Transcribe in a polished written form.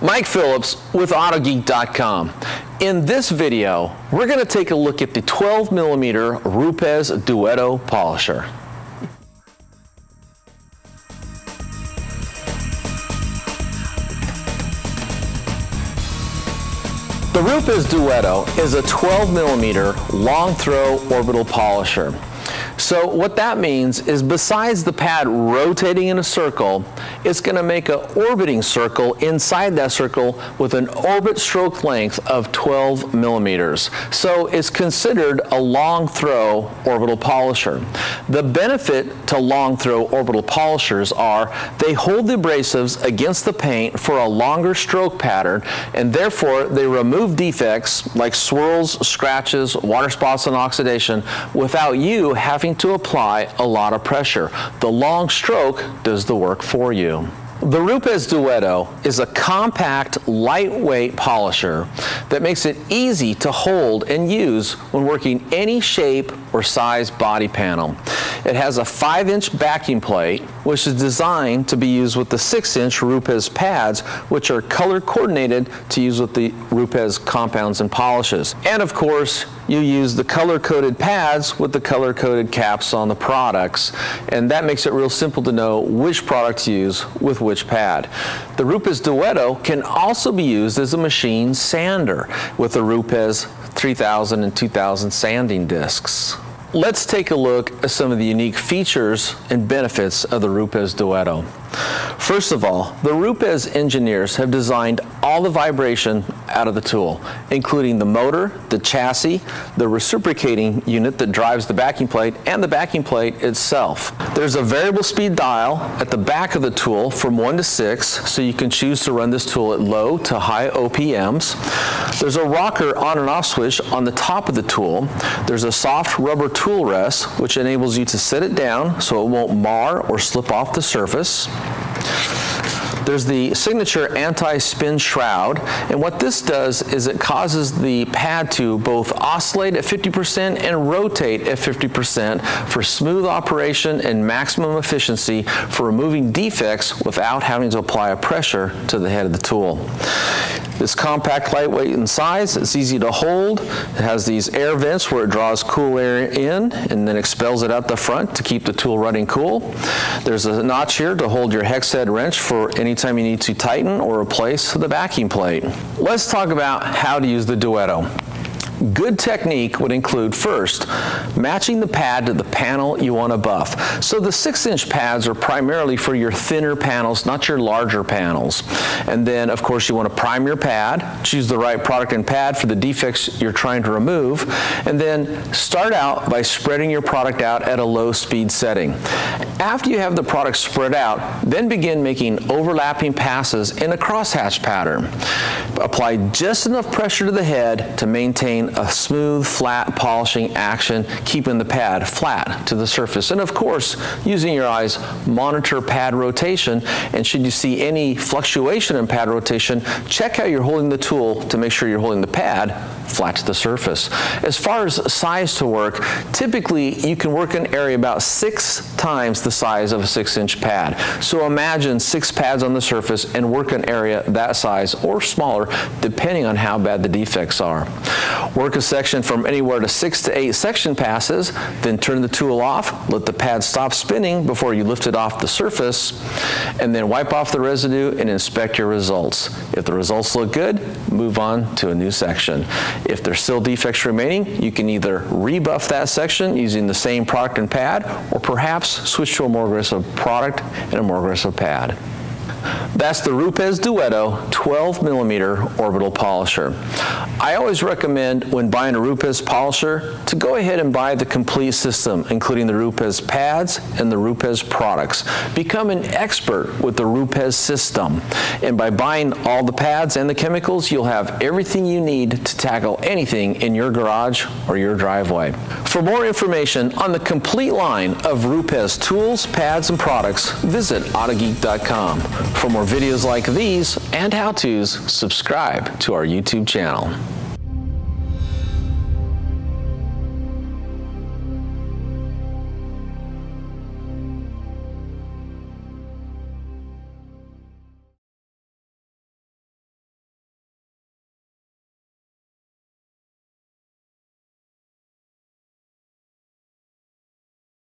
Mike Phillips with Autogeek.com. In this video, we're going to take a look at the 12mm Rupes Duetto Polisher. The Rupes Duetto is a 12mm long throw orbital polisher. So what that means is besides the pad rotating in a circle, it's going to make an orbiting circle inside that circle with an orbit stroke length of 12 millimeters. So it's considered a long throw orbital polisher. The benefit to long throw orbital polishers are they hold the abrasives against the paint for a longer stroke pattern, and therefore they remove defects like swirls, scratches, water spots, and oxidation without you having to apply a lot of pressure. The long stroke does the work for you. The Rupes Duetto is a compact, lightweight polisher that makes it easy to hold and use when working any shape or size body panel. It has a 5-inch backing plate, which is designed to be used with the 6-inch Rupes pads, which are color coordinated to use with the Rupes compounds and polishes. And of course, you use the color-coded pads with the color-coded caps on the products, and that makes it real simple to know which product to use with which pad. The Rupes Duetto can also be used as a machine sander with the Rupes 3000 and 2000 sanding discs. Let's take a look at some of the unique features and benefits of the Rupes Duetto. First of all, the Rupes engineers have designed all the vibration out of the tool, including the motor, the chassis, the reciprocating unit that drives the backing plate, and the backing plate itself. There's a variable speed dial at the back of the tool from 1 to 6, so you can choose to run this tool at low to high OPMs. There's a rocker on and off switch on the top of the tool. There's a soft rubber tool rest, which enables you to set it down so it won't mar or slip off the surface. There's the signature anti-spin shroud, and what this does is it causes the pad to both oscillate at 50% and rotate at 50% for smooth operation and maximum efficiency for removing defects without having to apply a pressure to the head of the tool. It's compact, lightweight in size, it's easy to hold. It has these air vents where it draws cool air in and then expels it out the front to keep the tool running cool. There's a notch here to hold your hex head wrench for any time you need to tighten or replace the backing plate. Let's talk about how to use the Duetto. Good technique would include first, matching the pad to the panel you want to buff. So the 6-inch pads are primarily for your thinner panels, not your larger panels. And then of course you want to prime your pad, choose the right product and pad for the defects you're trying to remove, and then start out by spreading your product out at a low speed setting. After you have the product spread out, then begin making overlapping passes in a crosshatch pattern. Apply just enough pressure to the head to maintain a smooth, flat polishing action, keeping the pad flat to the surface. And of course, using your eyes, monitor pad rotation, and should you see any fluctuation in pad rotation, check how you're holding the tool to make sure you're holding the pad flat to the surface. As far as size to work, typically you can work an area about 6 times the size of a 6-inch pad. So imagine 6 pads on the surface and work an area that size or smaller, depending on how bad the defects are. Work a section from anywhere to 6 to 8 section passes, then turn the tool off, let the pad stop spinning before you lift it off the surface, and then wipe off the residue and inspect your results. If the results look good, move on to a new section. If there's still defects remaining, you can either rebuff that section using the same product and pad, or perhaps switch to a more aggressive product and a more aggressive pad. That's the Rupes Duetto 12mm orbital polisher. I always recommend when buying a Rupes polisher to go ahead and buy the complete system, including the Rupes pads and the Rupes products. Become an expert with the Rupes system. And by buying all the pads and the chemicals, you'll have everything you need to tackle anything in your garage or your driveway. For more information on the complete line of Rupes tools, pads, and products, visit Autogeek.com. For more videos like these and how-tos, subscribe to our YouTube channel.